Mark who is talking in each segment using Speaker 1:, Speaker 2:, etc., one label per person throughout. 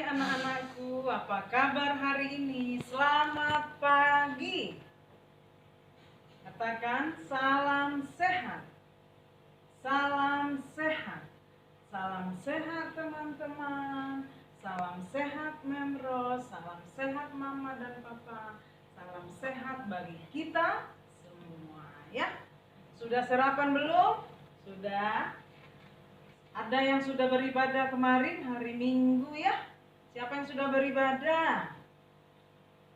Speaker 1: Hai anak-anakku, apa kabar hari ini? Selamat pagi. Katakan salam sehat. Salam sehat. Salam sehat teman-teman. Salam sehat Memros. Salam sehat Mama dan Papa. Salam sehat bagi kita semua ya. Sudah sarapan belum? Sudah. Ada yang sudah beribadah kemarin hari Minggu ya? Siapa yang sudah beribadah?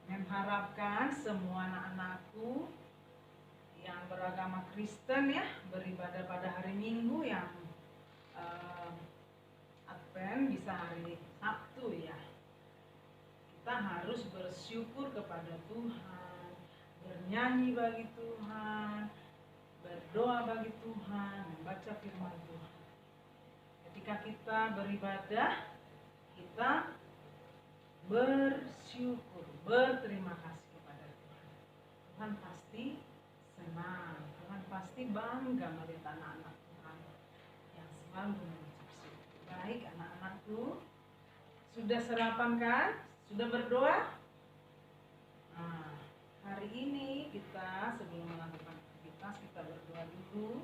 Speaker 1: Mengharapkan semua anak-anakku yang beragama Kristen ya beribadah pada hari Minggu, yang Advent bisa hari Sabtu ya. Kita harus bersyukur kepada Tuhan, bernyanyi bagi Tuhan, berdoa bagi Tuhan, membaca firman Tuhan. Ketika kita beribadah, kita bersyukur, berterima kasih kepada Tuhan. Tuhan pasti senang, Tuhan pasti bangga melihat anak-anak Tuhan yang selalu mengucap syukur. Baik anak-anakku, sudah sarapan kan? Sudah berdoa? Nah, hari ini kita sebelum melakukan aktivitas kita berdoa dulu.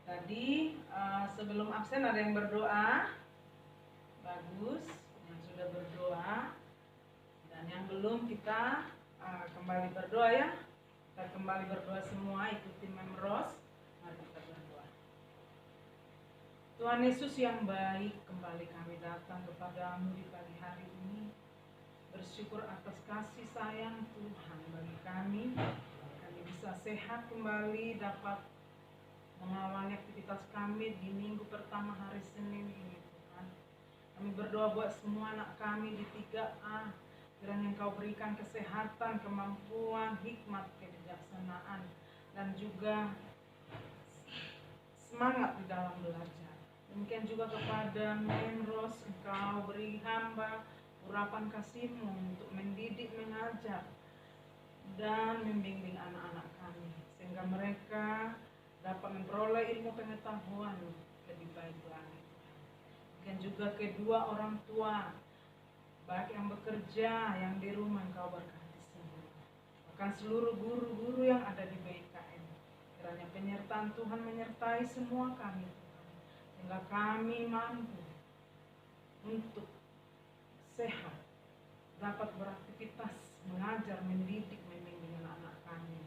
Speaker 1: Tadi sebelum absen ada yang berdoa. Bagus, yang sudah berdoa. Dan yang belum kita kembali berdoa ya. Kita kembali berdoa semua, ikuti Memros. Mari kita berdoa. Tuhan Yesus yang baik, kembali kami datang kepadamu di pagi hari ini. Bersyukur atas kasih sayang Tuhan bagi kami. Kami bisa sehat kembali, dapat mengawali aktivitas kami di minggu pertama hari Senin ini Tuhan. Kami berdoa buat semua anak kami di 3A. Kiranya Engkau berikan kesehatan, kemampuan, hikmat, kebijaksanaan, dan juga semangat di dalam belajar. Demikian juga kepada Memros, Engkau beri hamba urapan kasih-Mu untuk mendidik, mengajar, dan membimbing anak-anak kami, sehingga mereka dapat memperoleh ilmu pengetahuan lebih baik lagi. Dan juga kedua orang tua, baik yang bekerja, yang di rumah, Engkau berkati semua. Bahkan seluruh guru-guru yang ada di BIKM. Kiranya penyertaan Tuhan menyertai semua kami Tuhan, sehingga kami mampu untuk sehat, dapat beraktivitas, mengajar, mendidik, membimbing anak-anak kami.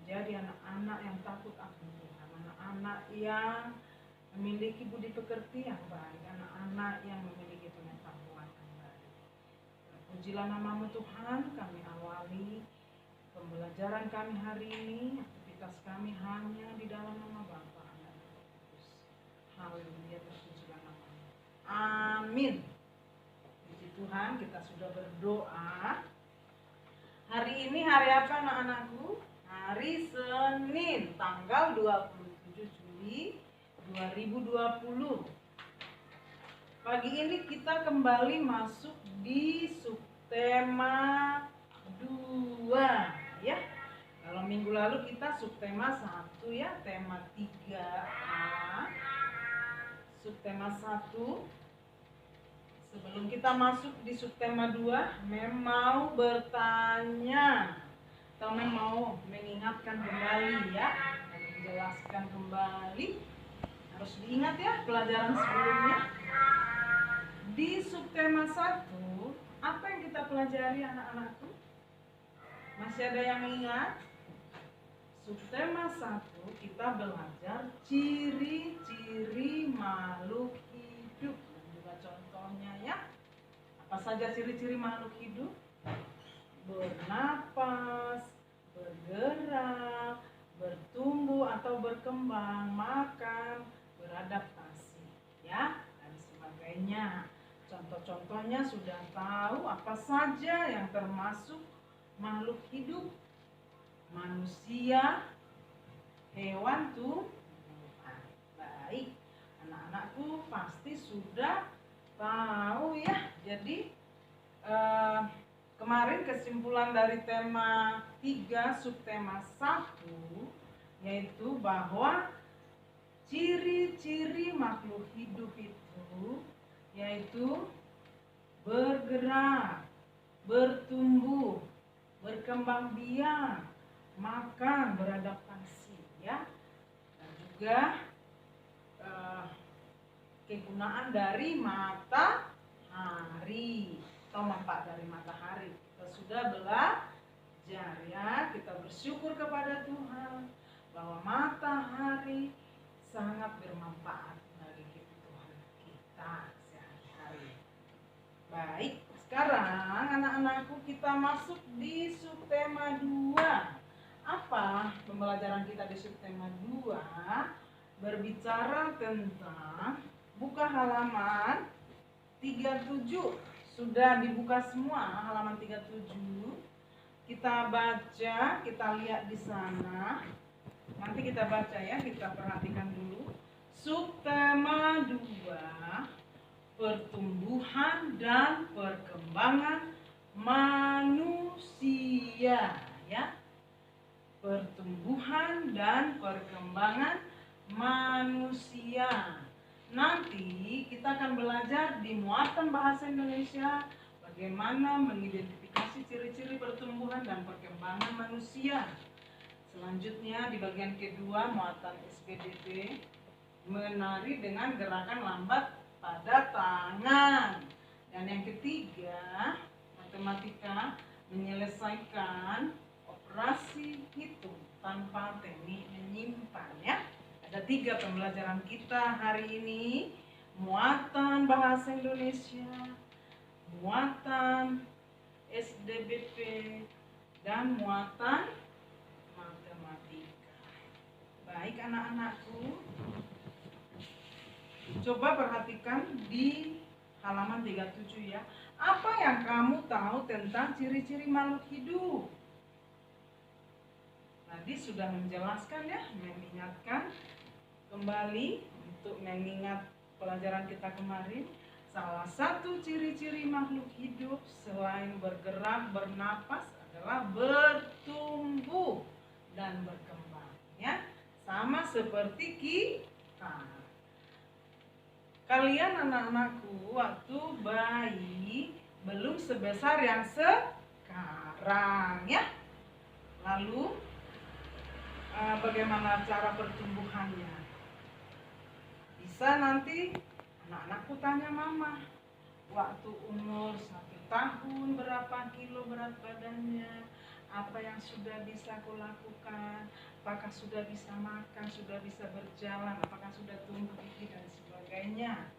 Speaker 1: Jadi anak-anak yang takut akan Tuhan, anak-anak yang memiliki budi pekerti yang baik, anak-anak yang memiliki pengetahuan yang baik. Pujilah nama-Mu Tuhan. Kami awali pembelajaran kami hari ini. Aktivitas kami hanya di dalam nama Bapa, Anak, dan Roh Kudus. Haleluya, terpujilah nama-Mu. Amin. Puji Tuhan, kita sudah berdoa. Hari ini hari apa anak-anakku? Hari Senin, tanggal 27 Juli 2020. Pagi ini kita kembali masuk di subtema 2 ya. Kalau minggu lalu kita subtema 1 ya, tema 3A. Subtema 1. Sebelum kita masuk di subtema 2, mau bertanya atau mau mengingatkan kembali ya, menjelaskan kembali. Harus diingat ya pelajaran sebelumnya. Di subtema 1, apa yang kita pelajari anak-anakku? Masih ada yang ingat? Subtema 1 kita belajar ciri-ciri makhluk hidup dan juga contohnya ya. Apa saja ciri-ciri makhluk hidup? Bernapas, bergerak, bertumbuh atau berkembang, makan, beradaptasi ya, dan sebagainya. Contoh-contohnya sudah tahu apa saja yang termasuk makhluk hidup: manusia, hewan, tumbuhan. Baik, anak-anakku pasti sudah tahu ya. Jadi kemarin kesimpulan dari tema 3 subtema 1 yaitu bahwa ciri-ciri makhluk hidup itu yaitu bergerak, bertumbuh, berkembang biak, makan, beradaptasi, ya. Dan juga kegunaan dari matahari atau manfaat dari matahari. Kita sudah belajar, ya. Kita bersyukur kepada Tuhan bahwa matahari sangat bermanfaat bagi kebutuhan kita sehari-hari. Baik, sekarang anak-anakku kita masuk di subtema 2. Apa pembelajaran kita di subtema 2? Berbicara tentang buka halaman 37. Sudah dibuka semua halaman 37. Kita baca, kita lihat di sana. Nanti kita baca, ya, kita perhatikan dulu. Subtema 2, pertumbuhan dan perkembangan manusia, ya. Pertumbuhan dan perkembangan manusia. Nanti kita akan belajar di muatan bahasa Indonesia bagaimana mengidentifikasi ciri-ciri pertumbuhan dan perkembangan manusia. Selanjutnya di bagian kedua muatan SPDP, menari dengan gerakan lambat pada tangan. Dan yang ketiga, matematika, menyelesaikan operasi hitung tanpa teknik menyimpan, ya. Ada 3 pembelajaran kita hari ini: muatan bahasa Indonesia, muatan SDBP, dan muatan matematika. Baik anak-anakku, coba perhatikan di halaman 37, ya. Apa yang kamu tahu tentang ciri-ciri makhluk hidup? Tadi sudah menjelaskan, ya, mengingatkan kembali untuk mengingat pelajaran kita kemarin. Salah satu ciri-ciri makhluk hidup selain bergerak, bernapas adalah bertumbuh dan berkembang, ya. Sama seperti kita. Kalian anak-anakku waktu bayi belum sebesar yang sekarang, ya. Lalu bagaimana cara pertumbuhannya? Bisa nanti anak-anakku tanya mama, waktu umur 1 tahun berapa kilo berat badannya, apa yang sudah bisa aku lakukan, apakah sudah bisa makan, sudah bisa berjalan, apakah sudah tumbuh gigi dan sebagainya.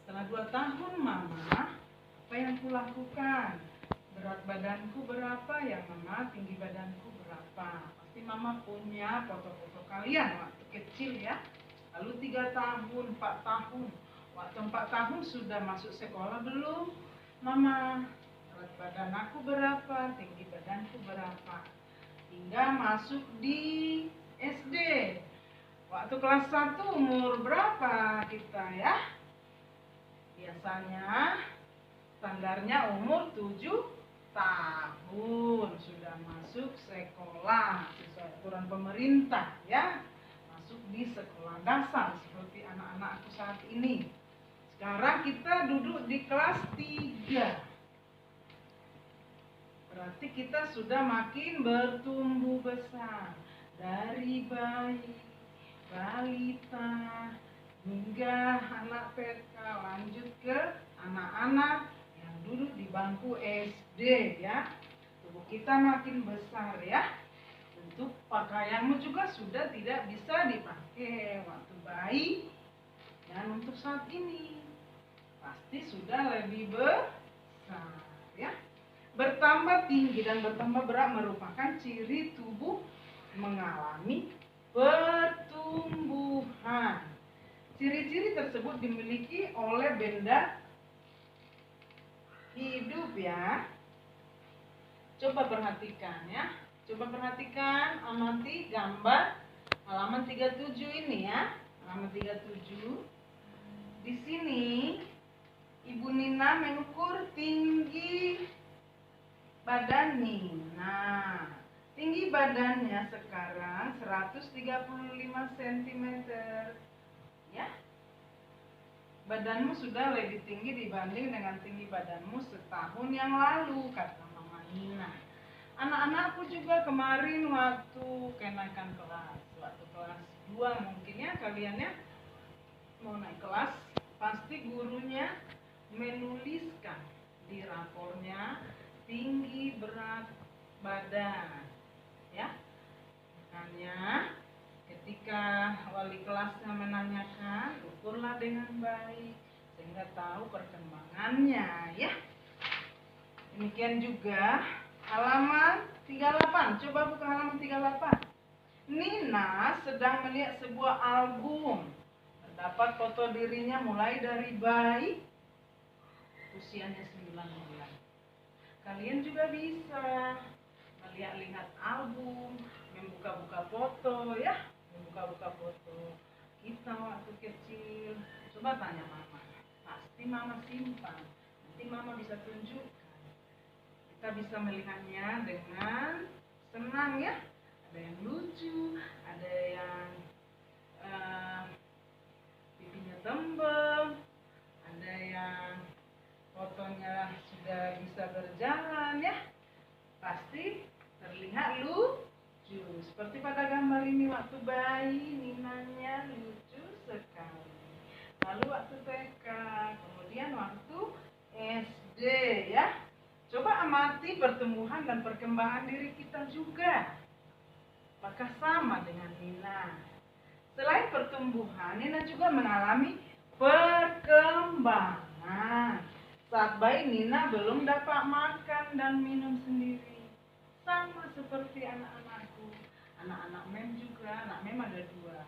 Speaker 1: Setelah 2 tahun mama, apa yang kulakukan, berat badanku berapa ya mama, tinggi badanku berapa. Pasti mama punya foto-foto kalian waktu kecil, ya. Lalu 3 tahun, 4 tahun. Waktu 4 tahun sudah masuk sekolah belum? Mama, berat badan aku berapa, tinggi badanku berapa. Hingga masuk di SD. Waktu kelas 1 umur berapa kita, ya? Biasanya standarnya umur 7 tahun sudah masuk sekolah sesuai aturan pemerintah, ya. Masuk di sekolah dasar seperti anak-anak aku saat ini. Sekarang kita duduk di kelas 3. Berarti kita sudah makin bertumbuh besar. Dari bayi, balita, hingga anak TK, lanjut ke anak-anak yang duduk di bangku SD, ya. Tubuh kita makin besar, ya. Untuk pakaianmu juga sudah tidak bisa dipakai waktu bayi dan untuk saat ini pasti sudah lebih besar, ya. Bertambah tinggi dan bertambah berat merupakan ciri tubuh mengalami pertumbuhan. Ciri-ciri tersebut dimiliki oleh benda hidup, ya. Coba perhatikan, ya. Coba perhatikan, amati gambar halaman 37 ini, ya. Halaman 37. Di sini Ibu Nina mengukur tinggi badan Nina. Tinggi badannya sekarang 135 cm, ya. badanmu sudah lebih tinggi dibanding dengan tinggi badanmu setahun yang lalu, kata Mama Nina. Anak-anakku juga kemarin waktu kenaikan kelas, waktu kelas 2 mungkin ya kalian ya mau naik kelas, pasti gurunya menuliskan di rapornya tinggi berat badan ya. Makanya ketika wali kelasnya menanyakan, ukurlah dengan baik sehingga tahu perkembangannya ya. Demikian juga halaman 38. Coba buka halaman 38. Nina sedang melihat sebuah album. Terdapat foto dirinya mulai dari bayi usianya 9 bulan. Kalian juga bisa melihat album, membuka-buka foto ya, membuka-buka foto kita waktu kecil. Coba tanya Mama, pasti Mama simpan, nanti Mama bisa tunjukkan. Kita bisa melihatnya dengan senang ya. Ada yang lucu, ada yang pipinya tembem, ada yang fotonya sudah bisa berjalan ya. Pasti terlihat lucu. Seperti pada gambar ini waktu bayi, Ninanya lucu sekali. Lalu waktu TK, kemudian waktu SD ya. Coba amati pertumbuhan dan perkembangan diri kita juga. Apakah sama dengan Nina? Selain pertumbuhan, Nina juga mengalami perkembangan. Saat bayi, Nina belum dapat makan dan minum sendiri. Sama seperti anak-anakku. Anak-anak Mem juga, anak Mem ada 2.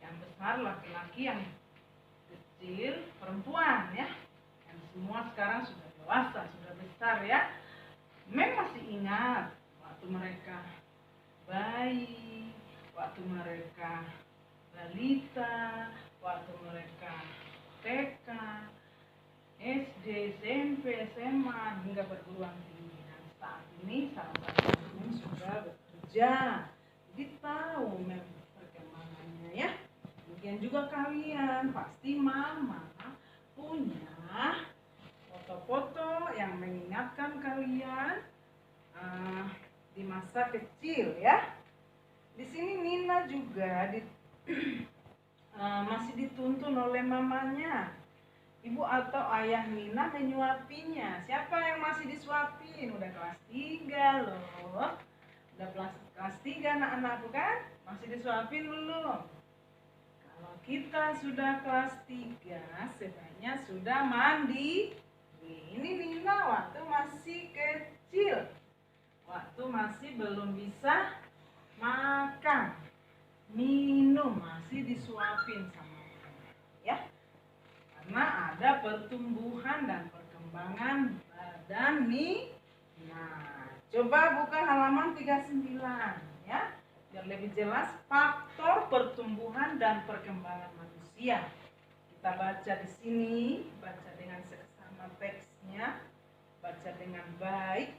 Speaker 1: Yang besar laki-laki, yang kecil perempuan ya. Yang semua sekarang sudah dewasa, sudah besar ya. Mem masih ingat waktu mereka bayi, waktu mereka balita, waktu mereka TK, SD, SMP, SMA, hingga perguruan tinggi. Dan saat ini salah satu Mem sudah bekerja, jadi tahu Mem perkembangannya ya. Demikian juga kalian, pasti Mama punya foto-foto yang mengingatkan kalian di masa kecil ya. Di sini Nina juga masih dituntun oleh mamanya. Ibu atau ayah Nina menyuapinya. Siapa yang masih disuapin? Udah kelas 3 loh. Udah kelas 3 anak-anakku kan? Masih disuapin belum? Kalau kita sudah kelas 3, sebaiknya sudah mandi. Ini Nina waktu masih kecil, waktu masih belum bisa makan, minum, masih disuapin sama mama ya. Karena ada pertumbuhan dan perkembangan badan nih. Nah, coba buka halaman 39 ya. Biar lebih jelas faktor pertumbuhan dan perkembangan manusia. Kita baca di sini, baca dengan seksama teksnya, baca dengan baik.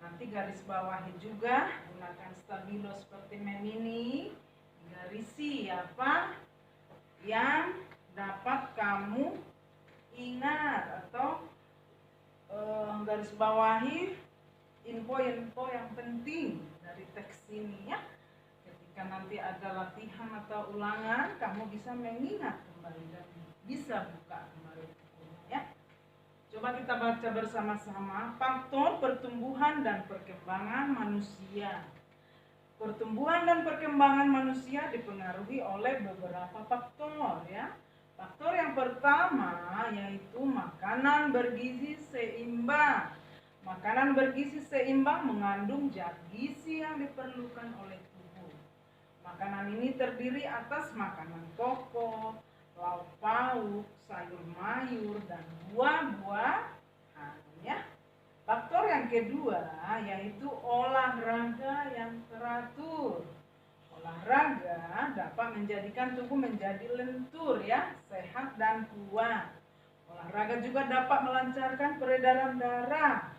Speaker 1: Nanti garis bawahi juga, gunakan stabilo seperti Mem ini. Garisi apa yang dapat kamu ingat atau garis bawahi info-info yang penting dari teks ini ya. Ketika nanti ada latihan atau ulangan, kamu bisa mengingat kembali dan bisa buka kembali bukunya ya. Coba kita baca bersama-sama faktor pertumbuhan dan perkembangan manusia. Pertumbuhan dan perkembangan manusia dipengaruhi oleh beberapa faktor ya. Faktor yang pertama yaitu makanan bergizi seimbang. Makanan bergizi seimbang mengandung zat gizi yang diperlukan oleh tubuh. Makanan ini terdiri atas makanan pokok, lauk pauk, sayur mayur, dan buah-buahan ya. Faktor yang kedua yaitu olahraga yang teratur. Olahraga dapat menjadikan tubuh menjadi lentur ya, sehat dan kuat. Olahraga juga dapat melancarkan peredaran darah.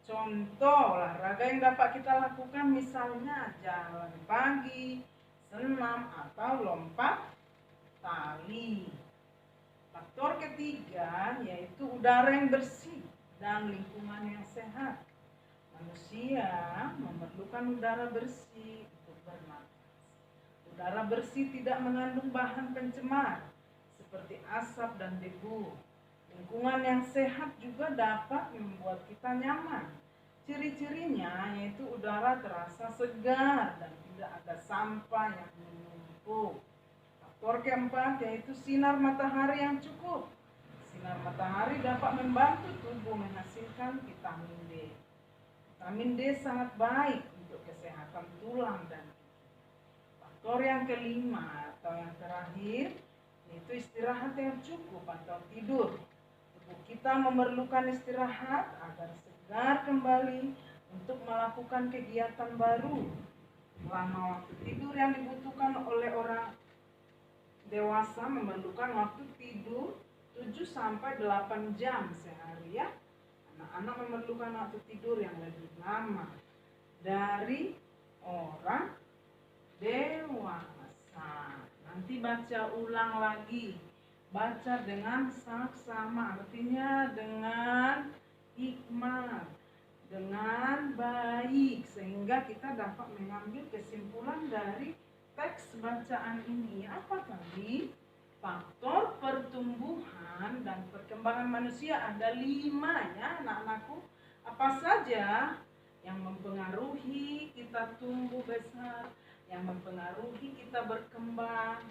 Speaker 1: Contoh olahraga yang dapat kita lakukan misalnya jalan pagi, senam, atau lompat tali. Faktor ketiga yaitu udara yang bersih dan lingkungan yang sehat. Manusia memerlukan udara bersih untuk bernapas. Udara bersih tidak mengandung bahan pencemar seperti asap dan debu. Lingkungan yang sehat juga dapat membuat kita nyaman. Ciri-cirinya yaitu udara terasa segar dan tidak ada sampah yang menumpuk. Faktor keempat yaitu sinar matahari yang cukup. Sinar matahari dapat membantu tubuh menghasilkan vitamin D. Vitamin D sangat baik untuk kesehatan tulang dan gigi. Faktor yang kelima atau yang terakhir yaitu istirahat yang cukup atau tidur. Tubuh kita memerlukan istirahat agar segar kembali untuk melakukan kegiatan baru. Lama waktu tidur yang dibutuhkan oleh orang dewasa memerlukan waktu tidur 7-8 jam sehari ya. Anak-anak memerlukan waktu tidur yang lebih lama dari orang dewasa. Nanti baca ulang lagi. Baca dengan saksama, artinya dengan hikmat, dengan baik, sehingga kita dapat mengambil kesimpulan dari teks bacaan ini. Apa tadi? Faktor pertumbuhan dan perkembangan manusia ada 5 ya anak-anakku. Apa saja yang mempengaruhi kita tumbuh besar, yang mempengaruhi kita berkembang?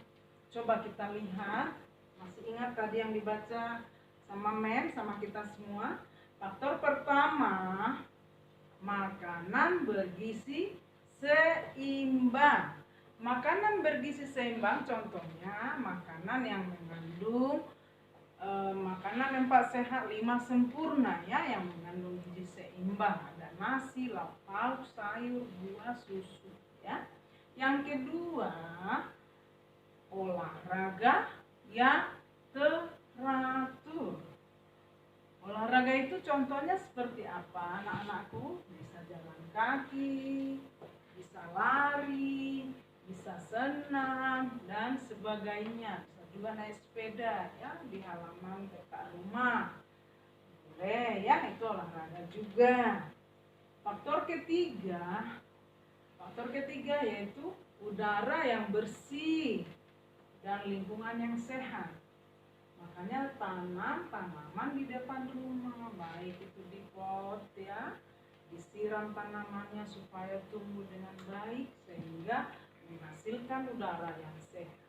Speaker 1: Coba kita lihat. Masih ingat tadi yang dibaca sama sama kita semua? Faktor pertama, makanan bergizi seimbang. Makanan bergizi seimbang contohnya makanan yang mengandung makanan 4 sehat 5 sempurna ya, yang mengandung gizi seimbang. Ada nasi, lauk pauk, sayur, buah, susu ya. Yang kedua, olahraga yang teratur. Olahraga itu contohnya seperti apa anak-anakku? Bisa jalan kaki, bisa lari, bisa senam dan sebagainya. Bisa juga naik sepeda ya di halaman dekat rumah. Boleh ya, itu olahraga juga. Faktor ketiga yaitu udara yang bersih dan lingkungan yang sehat. Makanya tanam tanaman di depan rumah, baik itu di pot ya, disiram tanamannya supaya tumbuh dengan baik sehingga menghasilkan udara yang sehat.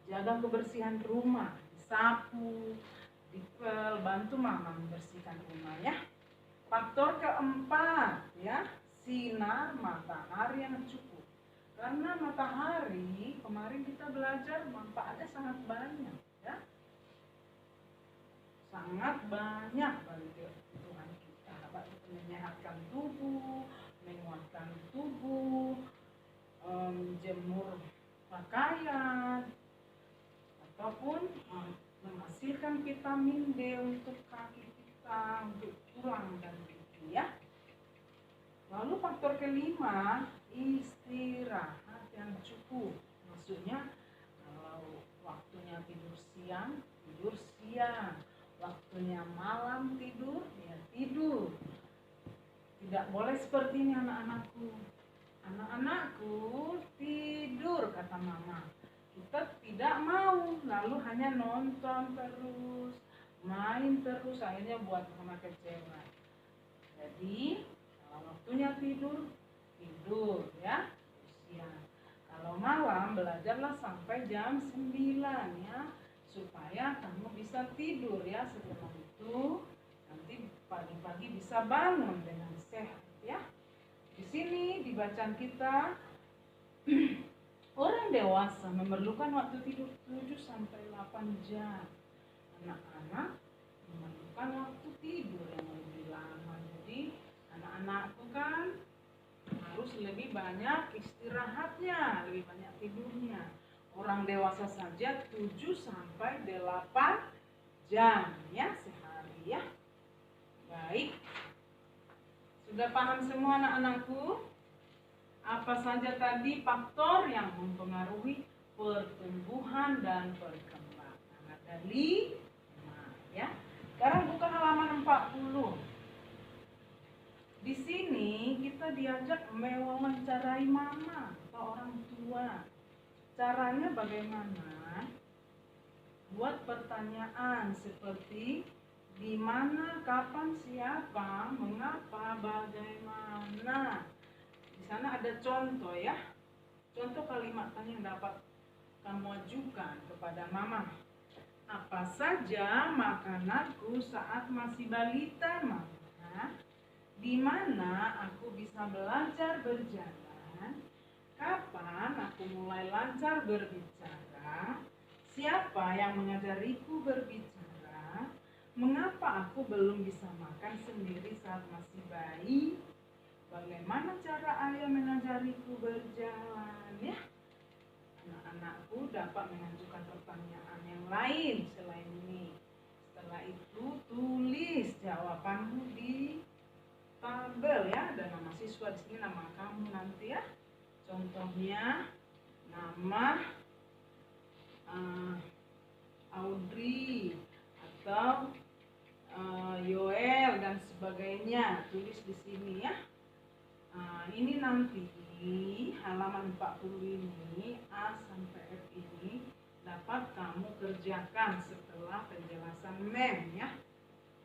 Speaker 1: Jaga kebersihan rumah, disapu, dipel, bantu mama membersihkan rumah ya. Faktor keempat ya, sinar matahari yang cukup. Karena matahari kemarin kita belajar manfaatnya sangat banyak ya. Sangat banyak bagi kebutuhan kita, dapat menyehatkan tubuh, menguatkan tubuh, jemur pakaian, ataupun menghasilkan vitamin D untuk kaki kita, untuk tulang dan gigi ya. Lalu faktor kelima, istirahat yang cukup. Maksudnya kalau waktunya tidur siang, waktunya malam tidur, ya tidur. Tidak boleh seperti ini anak-anakku. Anak-anakku tidur kata mama. Kita tidak mau, lalu hanya nonton terus, main terus, akhirnya buat mama kecewa. Jadi kalau waktunya tidur ya siang. Kalau malam belajarlah sampai jam 9 ya, supaya kamu bisa tidur ya. Setelah itu nanti pagi-pagi bisa bangun dengan sehat ya. Di sini di bacaan kita orang dewasa memerlukan waktu tidur 7-8 jam. Anak-anak memerlukan waktu tidur yang lebih lama. Jadi anak-anakku kan harus lebih banyak istirahatnya, lebih banyak tidurnya. Orang dewasa saja 7-8 jam ya sehari ya. Baik. Sudah paham semua anak-anakku? Apa saja tadi faktor yang mempengaruhi pertumbuhan dan perkembangan. Ada 5 ya. Sekarang buka halaman 40. Di sini kita diajak mewawancarai mama atau orang tua. Caranya bagaimana? Buat pertanyaan seperti di mana, kapan, siapa, mengapa, bagaimana. Di sana ada contoh ya. Contoh kalimat tanya yang dapat kamu ajukan kepada mama. Apa saja makananku saat masih balita, mama? Di mana aku bisa belajar berjalan? Kapan aku mulai lancar berbicara? Siapa yang mengajariku berbicara? Mengapa aku belum bisa makan sendiri saat masih bayi? Bagaimana cara ayah mengajariku berjalan? Ya, anak-anakku dapat mengajukan pertanyaan yang lain selain ini. Setelah itu tulis jawabanmu di tabel ya. Ada nama siswa di sini, nama kamu nanti ya. Contohnya nama Audrey atau Yoel dan sebagainya, tulis di sini ya. Ini nanti halaman 40 ini A sampai F ini dapat kamu kerjakan setelah penjelasan mem ya.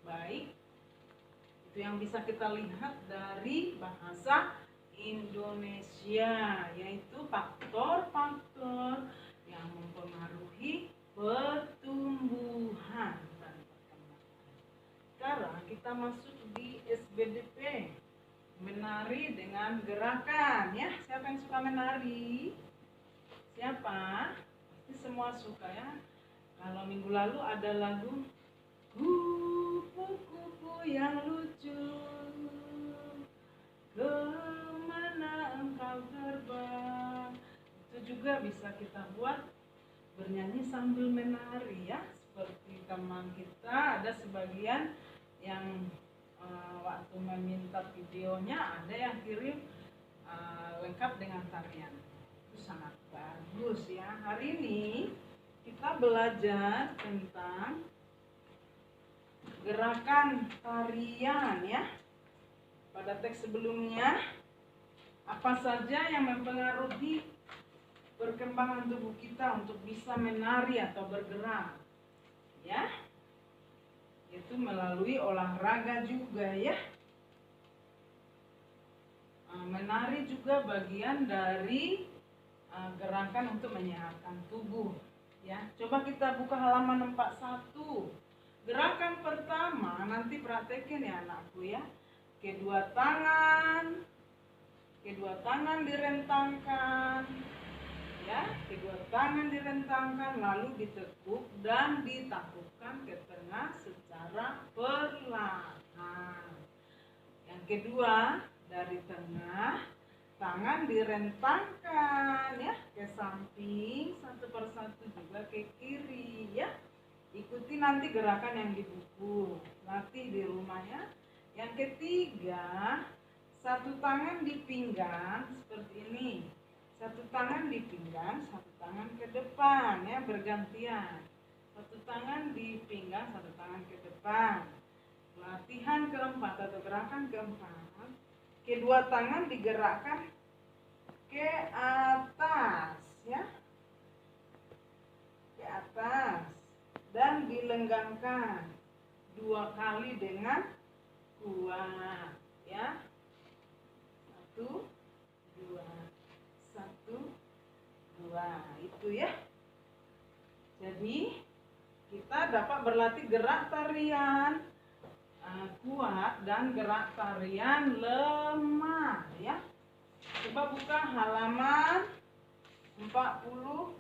Speaker 1: Baik, itu yang bisa kita lihat dari bahasa Indonesia, yaitu faktor-faktor yang mempengaruhi pertumbuhan dan perkembangan. Sekarang kita masuk di SBDP, menari dengan gerakan ya. Siapa yang suka menari? Siapa? Pasti semua suka ya. Kalau minggu lalu ada lagu kupu-kupu yang lucu, kemana engkau terbang. Itu juga bisa kita buat bernyanyi sambil menari ya. Seperti teman kita ada sebagian yang waktu meminta videonya ada yang kirim lengkap dengan tarian. Itu sangat bagus ya. Hari ini kita belajar tentang gerakan tarian ya. Pada teks sebelumnya, apa saja yang mempengaruhi perkembangan tubuh kita untuk bisa menari atau bergerak ya, itu melalui olahraga juga ya. Menari juga bagian dari gerakan untuk menyehatkan tubuh ya. Coba kita buka halaman 41. Gerakan pertama, nanti praktekin ya anakku ya. Kedua tangan direntangkan ya, kedua tangan direntangkan lalu ditekuk dan ditaklukkan ke tengah secara perlahan. Yang kedua, dari tengah tangan direntangkan ya ke samping satu persatu, juga ke kiri ya. Ikuti nanti gerakan yang di buku, latih di rumah ya. Yang ketiga, satu tangan di pinggang seperti ini. Satu tangan di pinggang, satu tangan ke depan ya, bergantian. Satu tangan di pinggang, satu tangan ke depan. Latihan keempat atau gerakan keempat, kedua tangan digerakkan ke atas ya, ke atas dan dilenggangkan 2 kali dengan kuat ya. 1, 2, 1, 2, itu ya. Jadi kita dapat berlatih gerak tarian kuat dan gerak tarian lemah ya. Coba buka halaman 42.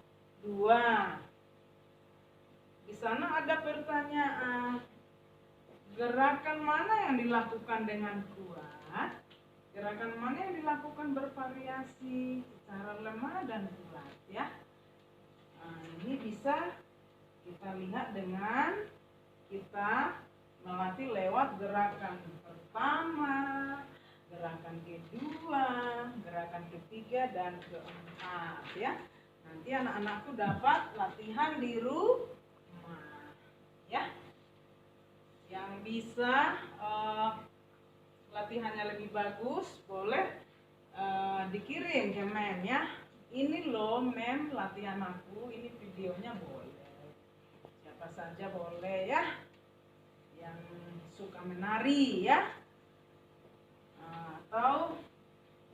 Speaker 1: Di sana ada pertanyaan, gerakan mana yang dilakukan dengan kuat? Gerakan mana yang dilakukan bervariasi secara lemah dan kuat ya? Ini bisa kita lihat dengan kita melatih lewat gerakan pertama, gerakan kedua, gerakan ketiga dan keempat ya. Nanti anak-anakku dapat latihan di rumah, ya. Yang bisa latihannya lebih bagus boleh dikirim ke mem ya. Ini loh mem latihan aku, ini videonya boleh. Siapa saja boleh ya. Yang suka menari ya. Atau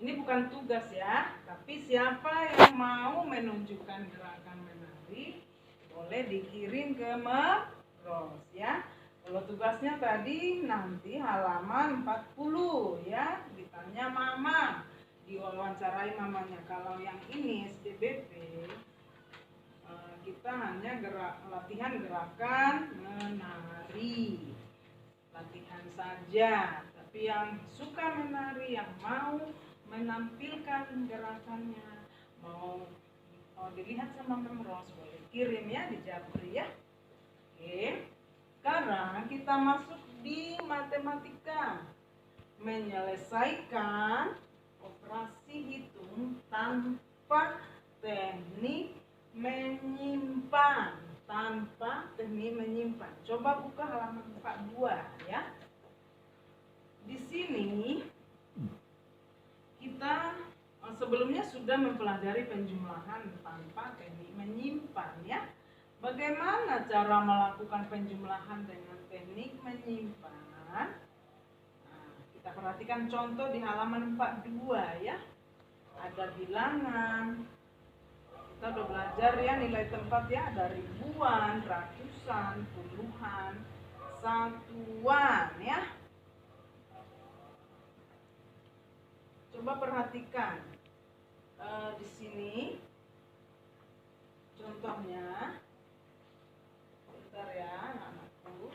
Speaker 1: ini bukan tugas ya, tapi siapa yang mau menunjukkan gerakan menari boleh dikirim ke Meros ya. Kalau tugasnya tadi nanti halaman 40 ya, ditanya mama, diwawancarai mamanya. Kalau yang ini SDBP kita hanya latihan gerakan menari, latihan saja. Tapi yang suka menari, yang mau menampilkan gerakannya, mau dilihat sama Memros, boleh kirim ya di Japri ya. Oke. Sekarang kita masuk di matematika, menyelesaikan operasi hitung tanpa teknik menyimpan. Coba buka halaman 42 ya. Di sini kita sebelumnya sudah mempelajari penjumlahan tanpa teknik menyimpan ya. Bagaimana cara melakukan penjumlahan dengan teknik menyimpan? Nah, kita perhatikan contoh di halaman 42 ya. Ada bilangan. Kita udah belajar ya nilai tempat ya, ada ribuan, ratusan, puluhan, satuan ya. Coba perhatikan di sini contohnya. Bentar ya anakku.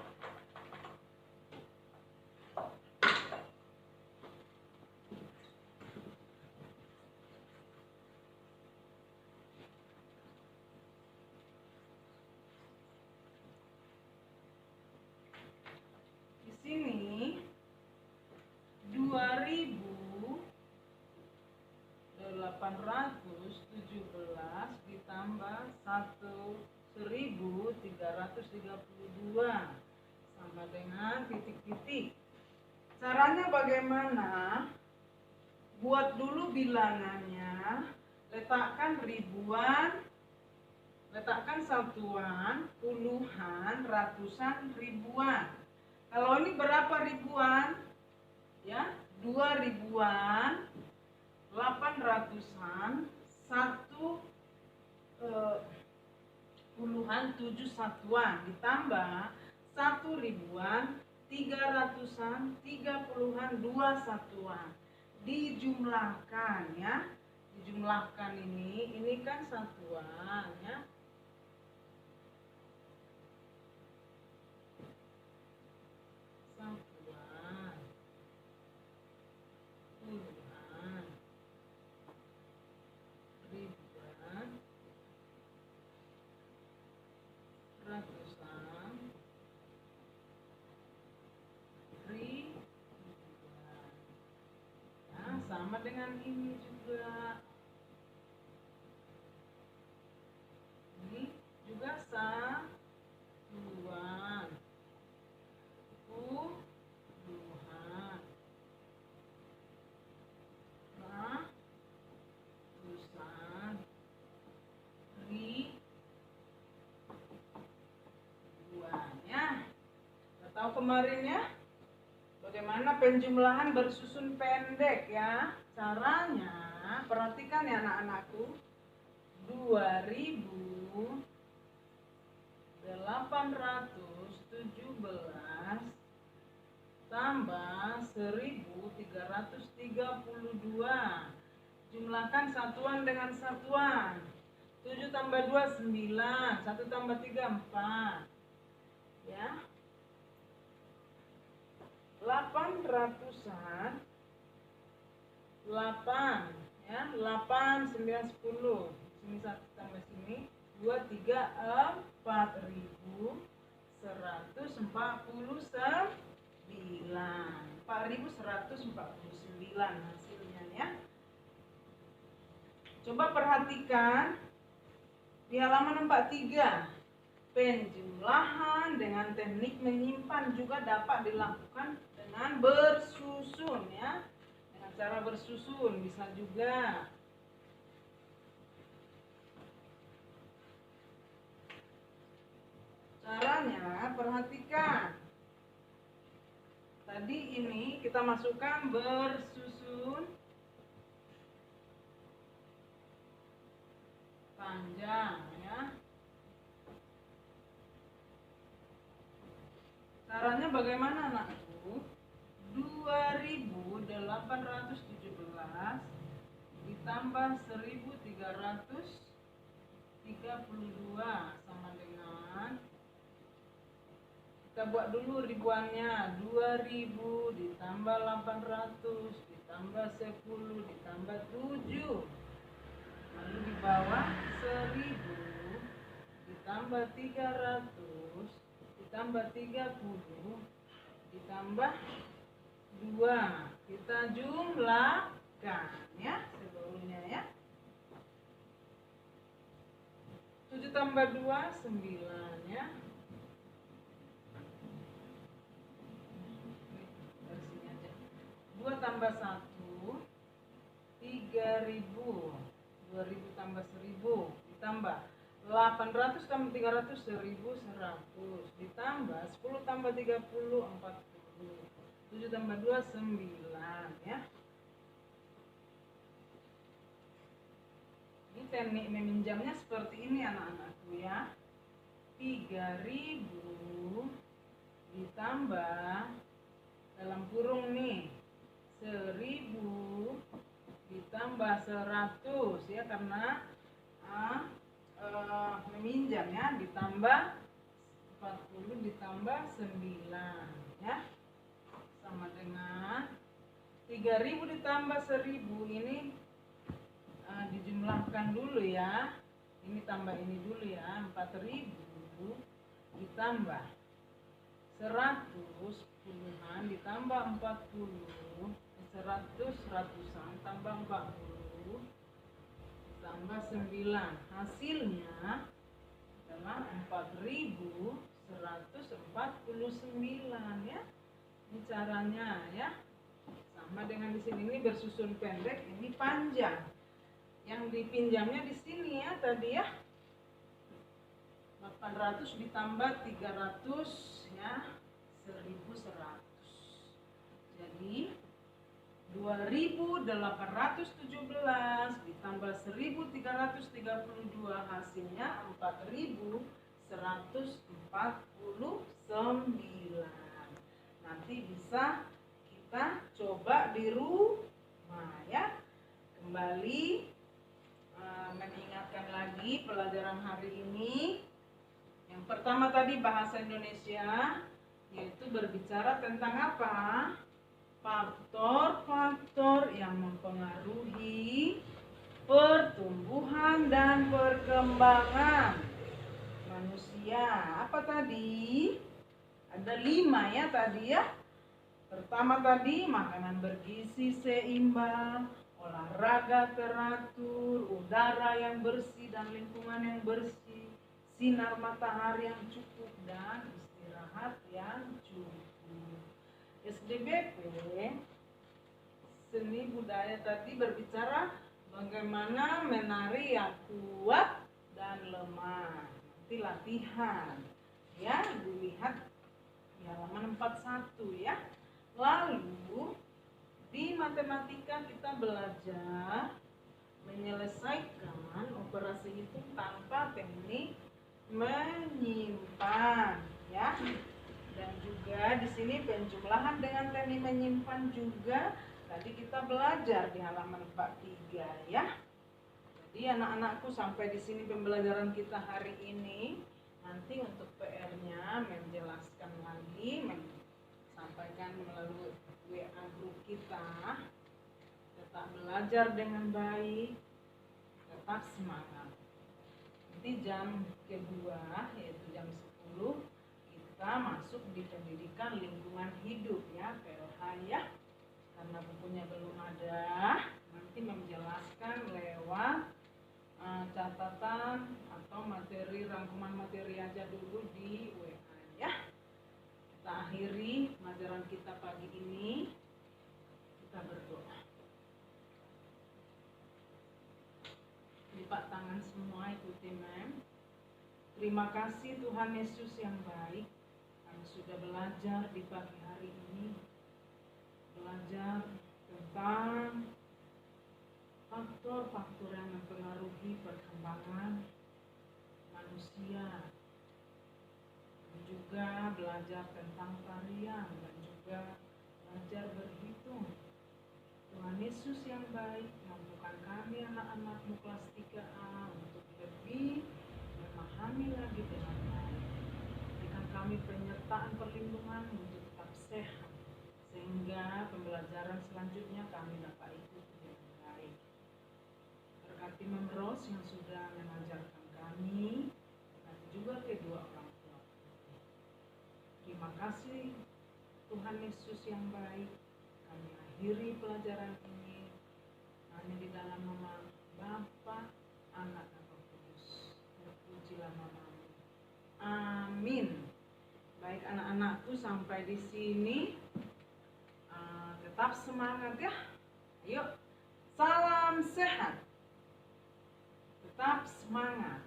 Speaker 1: Di sini 2.817 ditambah 1.332 sama dengan titik-titik. Caranya bagaimana? Buat dulu bilangannya, letakkan ribuan, letakkan satuan, puluhan, ratusan, ribuan. Kalau ini berapa ribuan? Ya, 2 ribuan, 800-an, 1 puluhan, 7 satuan ditambah 1 ribuan, 300-an, 3 puluhan, 2 satuan. Dijumlahkan ya. Dijumlahkan ini kan satuan ya. Satuan. Puluhan. Ribuan. Ratusan. Ribuan. Nah, sama dengan ini juga. Ini juga satuan. Puluhan. Ratusan. Ribuan ya. Kita tahu kemarin ya bagaimana penjumlahan bersusun pendek ya. Caranya perhatikan ya anak-anakku. 2.817 tambah 1.332. Jumlahkan satuan dengan satuan. 7 tambah 2 9, 1 tambah 3 4. Ya. 800-an 8 ya, 8 9 10. Sini 1 tambah sini 2 3 4.149. 4.149 hasilnya ya. Coba perhatikan Di halaman 43, penjumlahan dengan teknik menyimpan juga dapat dilakukan dengan bersusun ya. Dengan cara bersusun bisa juga. Caranya perhatikan. Tadi ini kita masukkan bersusun panjang ya. Caranya bagaimana anakku? 2817 ditambah 1332 sama dengan, kita buat dulu ribuannya, 2000 ditambah 800 ditambah 10 ditambah 7, lalu di bawah 1000 ditambah 300 ditambah 30 ditambah 2. Kita jumlahkan ya sebelumnya ya. 7 tambah 2 9 ya. Dari sini aja. 2 tambah 1 3000. 2000 tambah 1000 ditambah 800 tambah 300 1100 ditambah 10 tambah 30 40. 7 tambah 2 9 ya. Ini teknik meminjamnya seperti ini anak-anakku ya. 3000 ditambah dalam kurung nih 1000 ditambah 100 ya, karena meminjam ya, ditambah 40 ditambah 9 ya, sama dengan 3000 ditambah 1000. Ini dijumlahkan dulu ya, ini tambah ini dulu ya. 4000 ditambah 100 puluhan ditambah 40 100 ratusan tambah 40 tambah 9, hasilnya adalah 4149 ya. Ini caranya ya. Sama dengan di sini, ini bersusun pendek, ini panjang. Yang dipinjamnya di sini ya tadi ya. 800 ditambah 300 ya 1100. Jadi 2817 ditambah 1332 hasilnya 4149. Nanti bisa kita coba di rumah ya. Kembali mengingatkan lagi pelajaran hari ini. Yang pertama tadi bahasa Indonesia, yaitu berbicara tentang apa? Faktor-faktor yang mempengaruhi pertumbuhan dan perkembangan manusia. Apa tadi? Ada 5 ya tadi ya. Pertama tadi makanan bergizi seimbang, olahraga teratur, udara yang bersih dan lingkungan yang bersih, sinar matahari yang cukup dan istirahat yang cukup. SDBP seni budaya tadi berbicara bagaimana menari yang kuat dan lemah. Nanti latihan ya, dilihat di halaman 41 ya. Lalu di matematika kita belajar menyelesaikan operasi hitung tanpa teknik menyimpan ya. Dan juga di sini penjumlahan dengan teknik menyimpan juga tadi kita belajar di halaman 43 ya. Jadi anak-anakku, sampai di sini pembelajaran kita hari ini. Nanti untuk PR-nya menjelaskan lagi, sampaikan melalui WA grup kita. Tetap belajar dengan baik, tetap semangat. Nanti jam kedua yaitu jam 10 kita masuk di pendidikan lingkungan hidup ya, PLH ya. Karena bukunya belum ada, nanti menjelaskan lewat catatan atau materi, rangkuman materi aja dulu di WA ya. Kita akhiri pelajaran kita pagi ini. Kita berdoa. Lipat tangan semua, ikuti mem. Terima kasih Tuhan Yesus yang baik. Kami sudah belajar di pagi hari ini. Belajar tentang faktor-faktor yang mempengaruhi perkembangan manusia. Dan juga belajar tentang tarian dan juga belajar berhitung. Tuhan Yesus yang baik, mampukan kami anak-anakmu kelas 3A untuk lebih memahami lagi dengan baik. Berikan kami penyertaan perlindungan untuk tetap sehat, sehingga pembelajaran selanjutnya kami dapat ikuti dengan baik. Berkati Mem Ros yang sudah mengajarkan kami, berkati juga kedua orang tua. Terima kasih Tuhan Yesus yang baik. Kami akhiri pelajaran ini hanya di dalam nama Bapa, Anak, dan Roh Kudus. Terpujilah namamu. Amin. Baik anak-anakku, sampai di sini. Tetap semangat ya. Yuk, salam sehat. Tetap semangat.